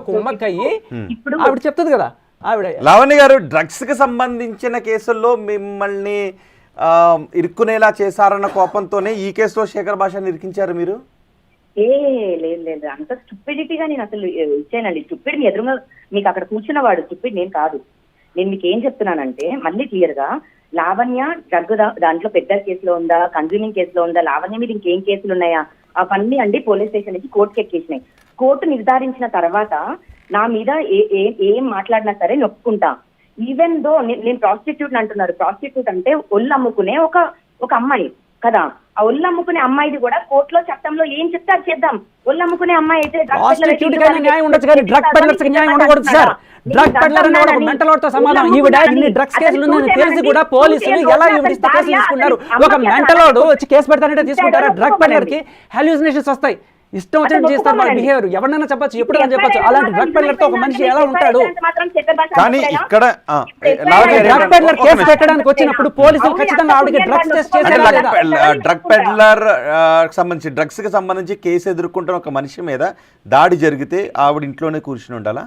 కుమ్మక్కయ్యి ఆవిడ చెప్తుంది కదా. ఆవిడ లావణ్య గారు డ్రగ్స్ కి సంబంధించిన కేసుల్లో మిమ్మల్ని ఇరుక్కునేలా చేశారన్న కోపంతోనే ఈ కేసులో శేఖర్ భాషని ఇరికించారు మీరు? లేదు అంత స్టూపిడిటీగా నేను అసలు ఇచ్చానండి. స్టూపిడ్ మీ ఎదురుగా మీకు అక్కడ కూర్చున్నవాడు స్టూపిడ్ నేను కాదు. నేను మీకు ఏం చెప్తున్నానంటే మళ్ళీ క్లియర్ గా లావణ్య డ్రగ్ దాంట్లో పెద్ద కేసులో ఉందా, కన్జ్యూమింగ్ కేసులో ఉందా, లావణ్య మీద ఇంకేం కేసులు ఉన్నాయా, అవన్నీ అండి పోలీస్ స్టేషన్ నుంచి కోర్టుకి ఎక్కేసినాయి. కోర్టు నిర్ధారించిన తర్వాత నా మీద ఏం మాట్లాడినా సరే నొప్పుకుంటా. ఈవెన్ దో నేను ప్రాస్టిట్యూట్ అంటున్నారు. ప్రాస్టిట్యూట్ అంటే ఒళ్ళు అమ్ముకునే ఒక అమ్మాయి కదా. ఆ ఒళ్ళు అమ్ముకునే అమ్మాయిది కూడా కోర్టులో చట్టంలో ఏం చెప్తే అది చేద్దాం. ఒళ్ళు అమ్ముకునే అమ్మాయి అయితే న్యాయం ఉండొచ్చు కానీ డ్రగ్ పెడ్లర్స్ కి న్యాయం ఉండకూడదు సార్. డ్రగ్ పెడ్లర్ అనే ఒక మెంటల్ వాడితో సమానం. ఈవిడ ఇన్ని డ్రగ్స్ కేసులు ఉందని తెలిసి కూడా పోలీసులు ఎలా ఈవిడిస్తే కేసులు తీసుకున్నారు? ఒక మెంటల్ వాడు వచ్చి కేసు పెడతానంటే తీసుకుంటారా? డ్రగ్ పెడ్లర్ కి హాల్యూసినేషన్స్ వస్తాయి, ఇష్టం వచ్చినట్టు చేస్తారు వాళ్ళ బిహేవియర్. ఎవరినైనా చెప్పచ్చు, ఎప్పుడైనా చెప్పచ్చు. అలాంటి డ్రగ్ పెడ్లర్ తో ఒక మనిషి ఎలా ఉంటాడు? కానీ ఇక్కడ డ్రగ్ పెడ్లర్ కేసు పెట్టడానికి వచ్చినప్పుడు పోలీసులు ఖచ్చితంగా ఆవిడకి డ్రగ్స్ టెస్ట్ చేశారు. డ్రగ్ పెడ్లర్ సంబంధించి డ్రగ్స్ కి సంబంధించి కేసు ఎదుర్కొంటున్న ఒక మనిషి మీద దాడి జరిగితే ఆవిడ ఇంట్లోనే కూర్చుని ఉండాలా?